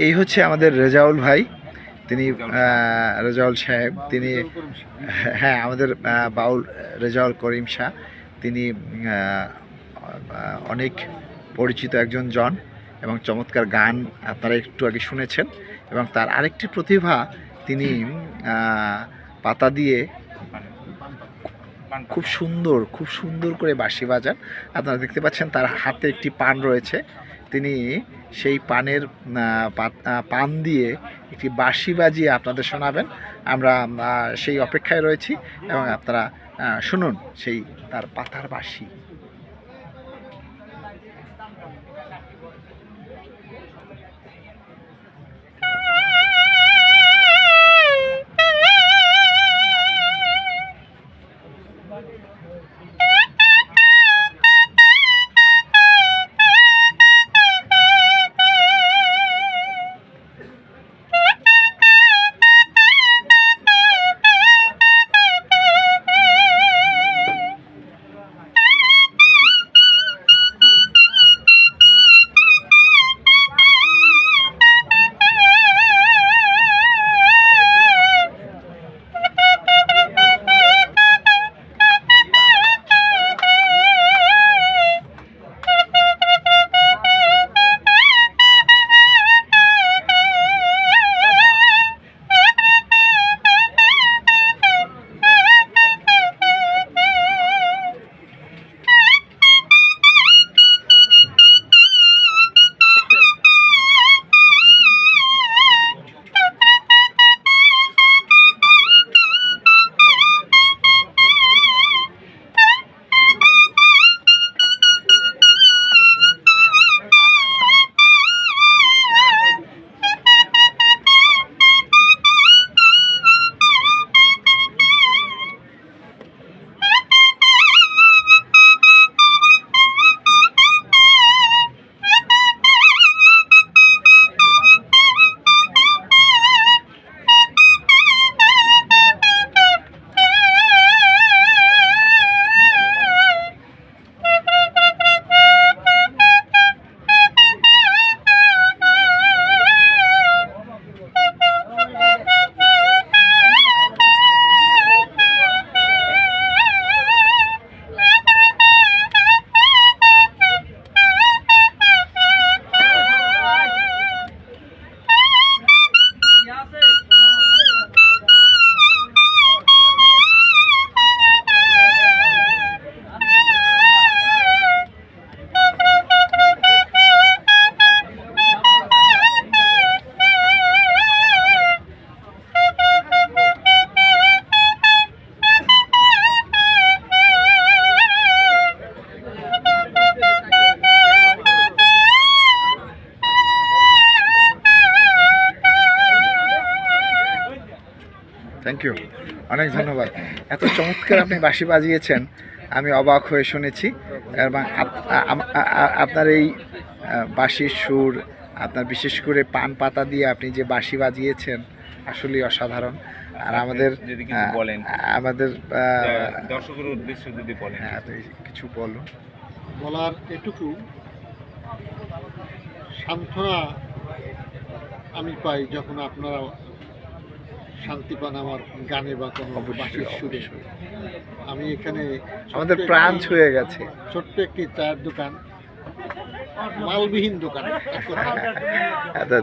এই হচ্ছে আমাদের রেজাউল ভাই, তিনি রেজাউল সাহেব, তিনি হ্যাঁ আমাদের বাউল রেজাউল করিম শাহ। তিনি অনেক পরিচিত একজন জন এবং চমৎকার গান আপনারা একটু আগে শুনেছেন। এবং তার আরেকটি প্রতিভা, তিনি পাতা দিয়ে খুব সুন্দর করে বাঁশি বাজান। আপনারা দেখতে পাচ্ছেন তার হাতে একটি পান রয়েছে, তিনি সেই পানের পান দিয়ে একটি বাঁশি বাজিয়ে আপনাদের শোনাবেন। আমরা সেই অপেক্ষায় রয়েছি এবং আপনারা শুনুন সেই তার পাতার বাঁশি। থ্যাংক ইউ, অনেক ধন্যবাদ। এত চমৎকার আপনি বাঁশি বাজিয়েছেন, আমি অবাক হয়ে শুনেছি। এবং আপনার এই বাঁশির সুর, আপনার বিশেষ করে পান পাতা দিয়ে আপনি যে বাঁশি বাজিয়েছেন, আসলেই অসাধারণ। আর আমাদের আমাদের দর্শকের উদ্দেশ্যে যদি বলেন, হ্যাঁ আপনি কিছু বলুন। বলার এটুকু, সান্ত্বনা আমি পাই যখন আপনারা শান্তি পান আমার গানে বা কোনো বাঁশির সুরে। আমি এখানে আমাদের প্রাণ ছুঁয়ে গেছে। ছোট্ট একটি চায়ের দোকান, মালবিহীন দোকান,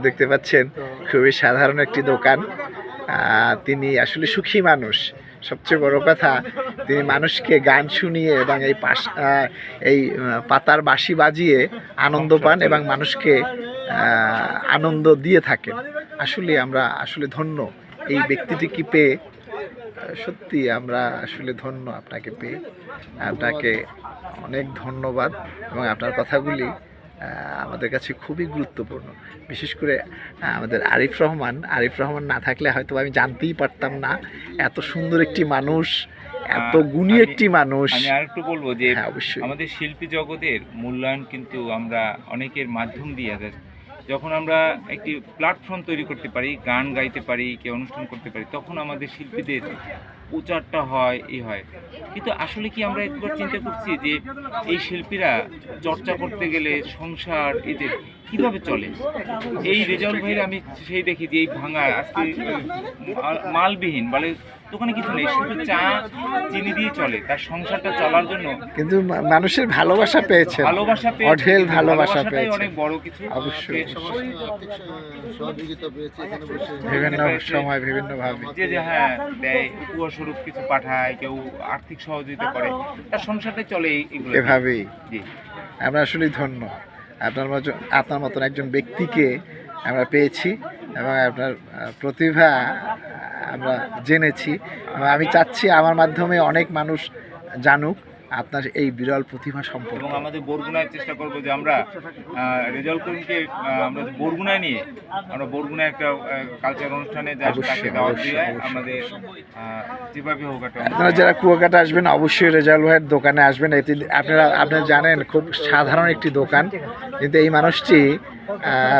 দেখতে পাচ্ছেন খুবই সাধারণ একটি দোকান। তিনি আসলে সুখী মানুষ। সবচেয়ে বড় কথা, তিনি মানুষকে গান শুনিয়ে এবং এই পাতার বাঁশি বাজিয়ে আনন্দ পান এবং মানুষকে আনন্দ দিয়ে থাকেন। আসলে আমরা আসলে ধন্য এই ব্যক্তিটিকে পেয়ে, সত্যি আমরা আসলে ধন্য আপনাকে পেয়ে। আপনাকে অনেক ধন্যবাদ এবং আপনার কথাগুলি আমাদের কাছে খুবই গুরুত্বপূর্ণ। বিশেষ করে আমাদের আরিফ রহমান না থাকলে হয়তো আমি জানতেই পারতাম না এত সুন্দর একটি মানুষ, এত গুণী একটি মানুষ। আমি আরেকটু বলবো যে অবশ্যই আমাদের শিল্পী জগতের মূল্যায়ন কিন্তু আমরা অনেকের মাধ্যম দিয়ে যাচ্ছি। যখন আমরা একটি প্ল্যাটফর্ম তৈরি করতে পারি, গান গাইতে পারি, কে অনুষ্ঠান করতে পারি, তখন আমাদের শিল্পীদের প্রচারটা হয়, হয়। কিন্তু আসলে কি আমরা একবার চিন্তা করছি যে এই শিল্পীরা চর্চা করতে গেলে সংসার, এদের কিভাবে চলে। এই রেজাউল ভাইয়ের আমি সেই দেখি যে এই ভাঙা আজকে মালবিহীন বলে দোকানে কিছু নেই, শুধু চা চিনি দিয়ে চলে, তার সংসারটা চলার জন্য কিন্তু মানুষের ভালোবাসা পেয়েছে, ভালোবাসা পেয়েছে, অঢেল কিন্তু ভালোবাসা ভালোবাসাটাই পেয়েছে। অনেক বড় কিছু। অবশ্যই। আর্থিক সহযোগিতা পেয়েছি এখানে বসে। বিভিন্ন সময় বিভিন্ন ভাবে যে হ্যাঁ দেয়, উপহার স্বরূপ কিছু পাঠায়, কেউ আর্থিক সহযোগিতা করে, তার সংসারটাই চলে এগুলো দিয়ে। এভাবেই। জি। আমরা আসলেই ধন্য, আপনার মতন একজন ব্যক্তিকে আমরা পেয়েছি এবং আপনার প্রতিভা আমরা জেনেছি, এবং আমি চাচ্ছি আমার মাধ্যমে অনেক মানুষ জানুক আপনার এই বিরল প্রতিভা এবং সম্পর্কে। আমাদের বরগুনায় চেষ্টা করবো যে আমরা রেজাল্ট করিমকে আমরা বরগুনায় নিয়ে আমরা বরগুনায় একটা কালচার অনুষ্ঠানে যা অবশ্যই, তাকে দাওয়াত অবশ্যই, দিয়ে অবশ্যই। আমাদের যেভাবে হোক একটা আপনারা যারা কুয়াকাটা আসবেন অবশ্যই রেজাউল ভাইয়ের দোকানে আসবেন। আপনারা জানেন খুব সাধারণ একটি দোকান, কিন্তু এই মানুষটি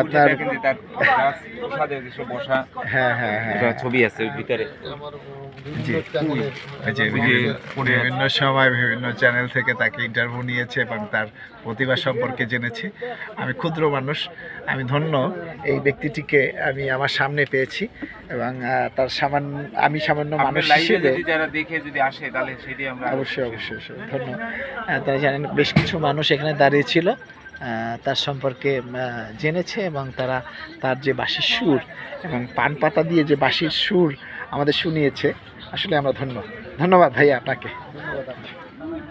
আপনার দেখেন যে তার প্রসাদের যেসব বসা হ্যাঁ হ্যাঁ হ্যাঁ একটা ছবি আছে ওর ভিতরে। আমার জি। বিভিন্ন সময় বিভিন্ন চ্যানেল থেকে তাকে ইন্টারভিউ নিয়েছে এবং তার প্রতিভা সম্পর্কে জেনেছি। আমি ক্ষুদ্র মানুষ, আমি ধন্য এই ব্যক্তিটিকে আমি আমার সামনে পেয়েছি, এবং তার আমি সামান্য মানুষ লাইভে হিসেবে যদি যারা দেখে যদি আসে তাহলে সেটি আমরা অবশ্যই অবশ্যই অবশ্যই ধন্য। তারা জানেন বেশ কিছু মানুষ এখানে দাঁড়িয়ে ছিল, তার সম্পর্কে জেনেছে, এবং তার যে বাঁশির সুর এবং পান পাতা দিয়ে যে বাঁশির সুর আমাদের শুনিয়েছে। আসলে আমরা ধন্যবাদ ভাইয়া আপনাকে। ধন্যবাদ আপনাকে।